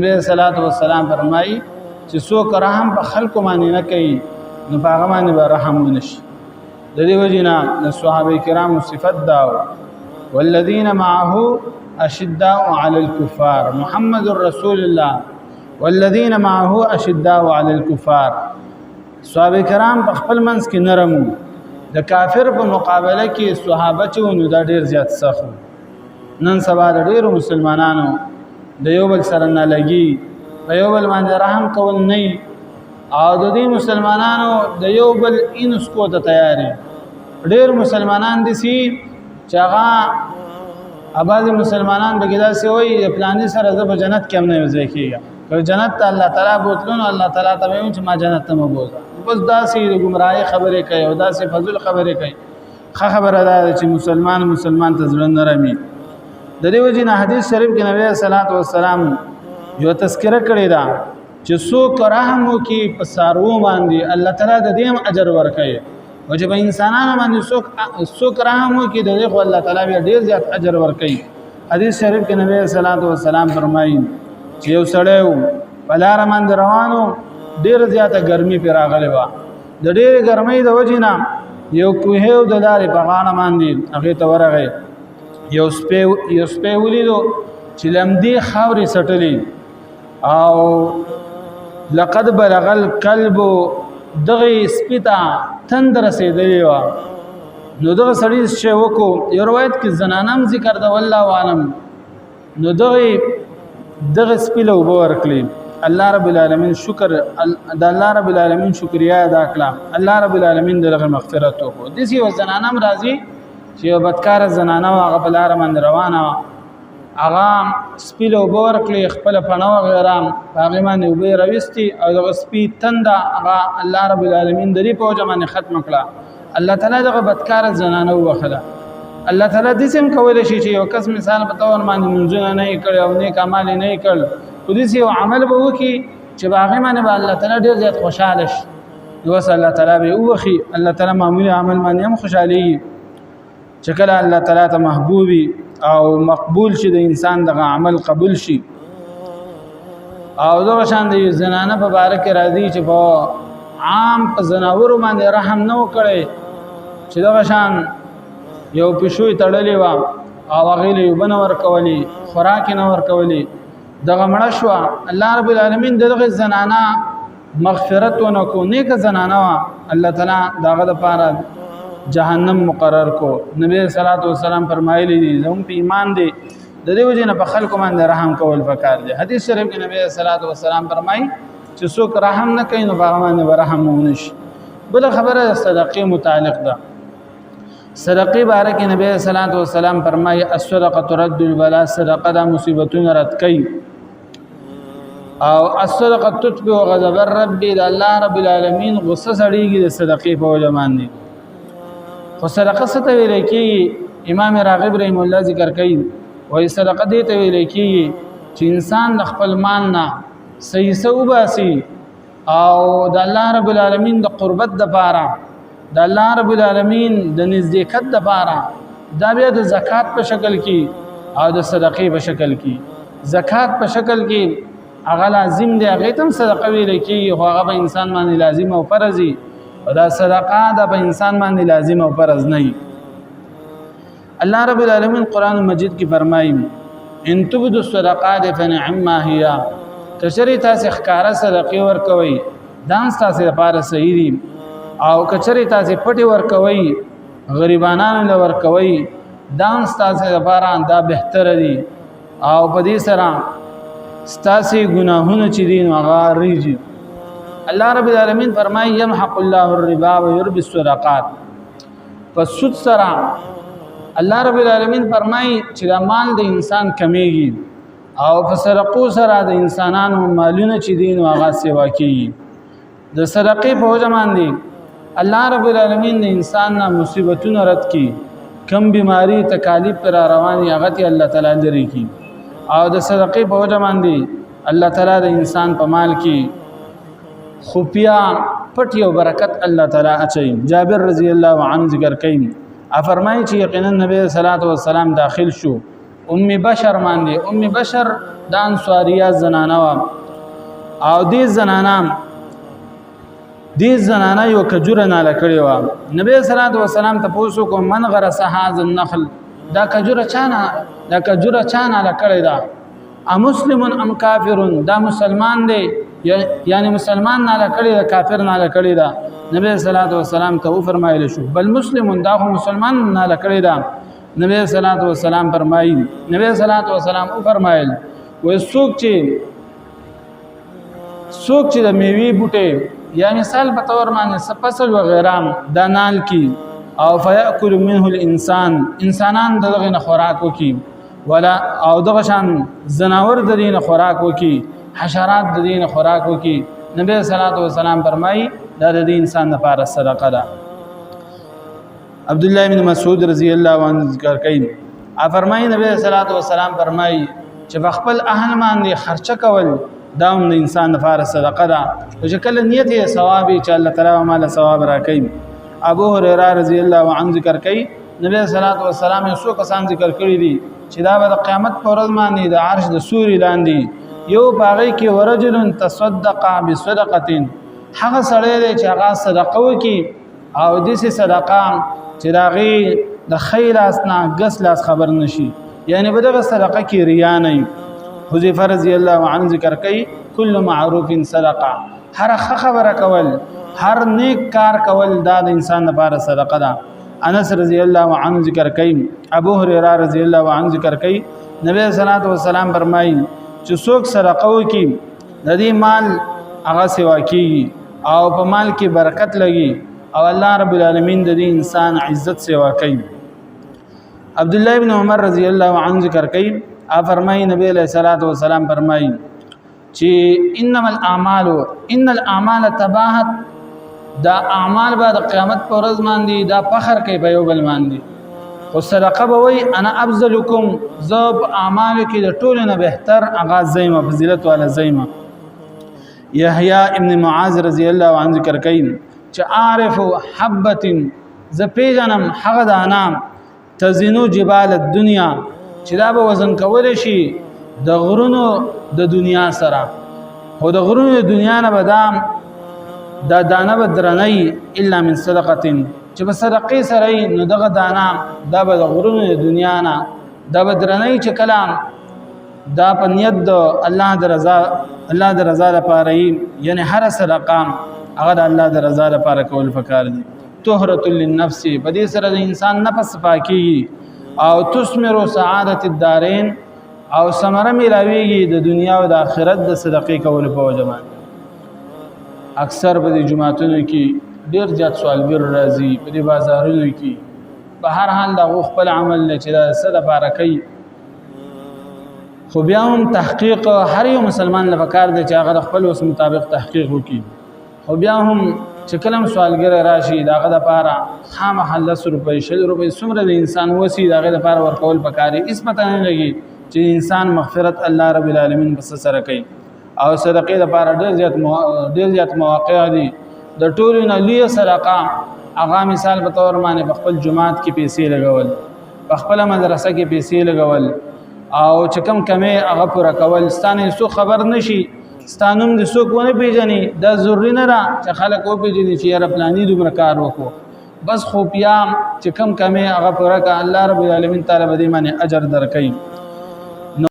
نبی صلوات و سلام فرمایي چې څوک رحم په خلکو باندې نه کوي نو په هغه باندې به رحم ونشي. د دې وجې نه د صحابه کرامو صفت دا والذین معه اشداء علی الكفار محمد رسول الله والذین معه اشداء علی الكفار. صحابه کرام په خپل منځ کې نرم د کافر په مقابله کې صحابه چې نو دا ډیر زیات سخت. نن سبا د ډیرو مسلمانانو د یو بل سره نه لګي په یو بل باندې رحم کول نه او د دې مسلمانانو د یو بل انس کو ته تیاری. ډیر مسلمانان دي چې هغه اباظي مسلمانان به کېدا سي وي پلانې سره د جنت کې هم نه وځي کېږي که جنت ته الله تعالی بوتلون الله تعالی ته وایي چې ما جنت ته مبوزه بس داسې د ګمراهي خبرې کوي او داسې فضل خبرې کوي. ښه خبره ده چې مسلمان ته زړه نرمي. د دې وجې نه حدیث شریف کې نبی صلوات و سلام یو تذکره کړې ده چې څوک رحم وکړي په څاروو باندې الله تعالی د دې هم اجر ورکوي او چې په انسانانو باندې څوک رحم وکړي د دې خو الله تعالی بیا ډېر زیات اجر ورکوي. حدیث شریف کې نبی صلوات و سلام فرمایي چې یو سړی په لاره باندې روانو ډېره زیاته ګرمي پرې راغلې وه. د ډېرې ګرمۍ د وجې نه یو کوهی د لارې په غاړه باندې هغې ته ورغی. یو سپی ولیدو چې لمدې خاورې څټلې او لقد بلغ الكلب دغې سپي ته تند رسېدلې وه. نو دغه سړي چې وکړو یو روایت کې زنانه هم ذکر ده والله اعلم. نو دغه سپي له اوبه ورکړې. الله رب العالمین د الله رب العالمین شکریا ادا کړه. الله رب العالمین دغه مغفرت وکړو. داسې یو زنانه هم راځي چې یو بدکاره زنانه وه هغه په لاره باندې روانه وه هغه سپي له اوبه ورکړې خپله پڼه وغیره په هغې باندې اوبه یې راویستې او دغه سپي تنده هغه الله رب العالمین د دې په وجه باندې ختمه کړه. الله تعالی دغه بدکاره زنانه ووښله. الله تعالی داسې هم کولی شي چې یو کس مثال په طور باندې لمونځونه نه یې کړي او نیک اعمال یې نه یې کړ خو داسې یو عمل به وکړي چې په هغې باندې به الله تعالی ډېر زیات خوشحاله شي. نو اوس الله تعالی به یې ووښي. الله تعالی معمولي عمل باندې هم خوشحالېږي چې کله الله تعالی ته محبوبي او مقبول شي د انسان دغه عمل قبول شي. او دغه شان د زنانه په باره کې راځي چې په عام په زناورو باندې رحم نه وکړي چې دغه شان یو پیشو یې تړلې وه او هغې له اوبه نه ورکولې خوراک یې نه ورکولې دغه مړه شوه. الله رب العالمین د دغې زنانه مغفرت ونه کړو. نیکه زنانه وه الله تعالی د هغه دپاره جهنم مقرر کو. نبی صلوات و سلام فرمایلی دي زموږ په ایمان دی د دې وجې نه په خلکو باندې رحم کول پکار دی. حدیث شریف کې نبی صلوات و سلام فرمایي چې څوک رحم نه کوي نو په هغه باندې به رحم ونه شي. بله خبره د صدقې متعلق ده. صدقې باره کې نبی صلوات و سلام فرمایي الصدقه ترد البلاء. صدقه دا مصیبتونه رد کوي او الصدقه تطفئ غضب الرب. د الله رب العالمین غصه سړېږي د صدقې په وجه باندې. خو صدقه څه ته ویلی کېږي؟ امام راغب رحم الله ذکر کوي وایي صدقه دې ته ویلی کېږي چې انسان د خپل مال نه صحیح څه وباسي او د الله رب العالمین د قربت دپاره د الله رب العالمین د نزدېکت دپاره دا بیا د زکات په شکل کې او د صدقې په شکل کې. زکات په شکل کې هغه لازم دی هغې ته هم صدقه ویلی کېږي خو هغه به انسان باندې لازم او فرض وي او دا صدقه دا په انسان باندې لازم او فرض نه وي. الله رب العالمین قرآن مجید کې فرمایي ان تبدوا الصدقات فنعما هي. که چېرې تاسې ښکاره صدقې ورکوئ دا هم ستاسې لپاره صحیح دي او که چېرې تاسې پټې ورکوئ غریبانانو له ورکوئ دا هم ستاسې لپاره دا بهتره دي او په دې سره ستاسې ګناهونه چې دي نو هغه ریږي. الله رب العالمین فرمایي یمحق الله الربا ويربي الصدقات. پس سود سره الله رب العالمین فرمایي چې دا مال د انسان کمیږي او په صدقو سره د انسانانو مالونه چې دي نو هغه سیوا کېږي. د صدقې په وجه باندې الله رب العالمین د انسان نه مصیبتونه رد کړي. کم بیماری تکالیف پر رواني هغه ته الله تعالی لري کړي او د صدقې په وجه باندې الله تعالی د انسان په مال کې خفیا پټ یو برکت الله تعالی اچي. جابر رضی الله عنه ذکر کوي فرمایي چې یقینا نبی صلوات و سلام داخل شو بشر باندې. بشر د انصاریه زنانه وه او دې زنانه یو کجوره ناله کړې وه. نبی صلی الله علیه وسلم تپوس وکړو من غرس هذا النخل، دا کجوره چا ناله کړې ده؟ امسلم ام کافر، دا مسلمان دی یعنی مسلمان ناله کړې ده کافر ناله کړې ده؟ نبی صلی الله علیه وسلم ته فرمایل شو بل مسلم، دا خو مسلمان ناله کړې ده. نبی صلی الله علیه وسلم فرمایل وای څوک چې د میوې بوټي یا مثال په تور باندې فصل وغیرہ د نال کی او فیاکل منه انسانان دغه نه خوراک وکي ولا او دغه شان زناور د دین خوراک وکي، حشرات د دین خوراک وکي. نبی صلی الله علیه وسلم فرمایي دا د انسان لپاره صدقه ده. عبد الله بن مسعود رضی الله عنه ذکر کوي فرمایي نبی صلی الله علیه وسلم فرمایي چې خپل اهل باندې خرچه کول دا هم د انسان لپاره صدقه ده. او چې کله نیت یې ثواب چې الله تعالی مال ثواب راکړي. ابو هريره رضی الله عنه ذکر کوي نبی صلی الله علیه وسلم یې څو کسان ذکر کړی دي چې دا به د قیامت پر ورځ باندې د عرش د سوري لاندې یو باغی کې ورجل تصدق بصدقه، هغه سړی دی چې هغه صدقه وکي او داسې صدقه چې داغي د خیر اسنا غس لاس خبر نشي، یعنی به دغه صدقه کې ریا نه. حذیفه رضی الله عنه ذکر کوي کل معروف صدقه، هر خبره کول هر نیک کار کول دا د انسان لپاره صدقه ده. انس رضی الله عنه ذکر کوي ابو هريره رضی الله عنه ذکر کوي نبی صلی الله علیه وسلم فرمایي چې څوک صدقه وکي د دې مال هغه سوا کیږي او په مال کې برکت لګي او الله رب العالمین د دې انسان عزت سوا کوي. عبد الله بن عمر رضی الله عنه ذکر کوي فرمایي نبی علیہ الصلوۃ والسلام فرمایي چې ان الاعمال تباهت، دا اعمال به د قیامت پر ورځ باندې دا فخر کوي په یو بل باندې. خو صدقه به وي انا افضلکم، ذوب اعمال کې د ټولو نه بهتر اغاز زیمه فضیلت والا زیمه. یحیی ابن معاذ رضی الله عنه ذکر کوي چې عارف حبه ز پیجنم هغه دانا تزینو جبال الدنیا چې دا به وزن کول شي د غرونو د دنیا سره. خو د غرونو د دنیا نه بدام دا دانه بدرنی الا من صدقه، چې په صدقې سره نو دغه دانه دا به د غرونو د دنیا نه دا بدرنی چې کلام دا په نیت د الله د رضا لپاره یعنی هر صدقه هغه د الله د رضا لپاره کول پکار دي. طهرة للنفس، په دې سره د انسان نفس پاکي او تثمر سعادت الدارین او ثمره ملاویږي د دنیا او د آخرت د صدقې کول په وجه باندې. اکثر په دې جماعتونو کې ډیر زیات سوالګر راځي، په دې بازارونو کې په هر حال د خپل عمل نه چې د صدقه بارکې. خو بیا هم تحقیق هر یو مسلمان لپاره کار دی چې هغه خپل وس مطابق تحقیق وکړي. خو بیا هم چې کلم سوالګر راشي داغه د پاره خامخا 10 روپۍ 100 روپۍ څومره د انسان وسی داغه د پاره ورکول پکاري. اس پته نه لګي چې انسان مغفرت الله رب العالمین بس سره کوي. او صدقې د پاره ډیر زیات مواقع دي. د ټولو نه لوی صدقه هغه مثال په تور باندې خپل جماعت کې پیسې لګول، خپل مدرسه کې پیسې لګول او چې کمې هغه پوره کول. ستانه سو خبر نشي، ستانوم د څوک ونه پیژني، دا ضروري نه را چې خلک و پیژني چې یاره پلاني دومره کار وکړو. بس خو بیا چې کمې هغه پوره که الله رب العالمین تعالی به دې باندې اجر درکوي.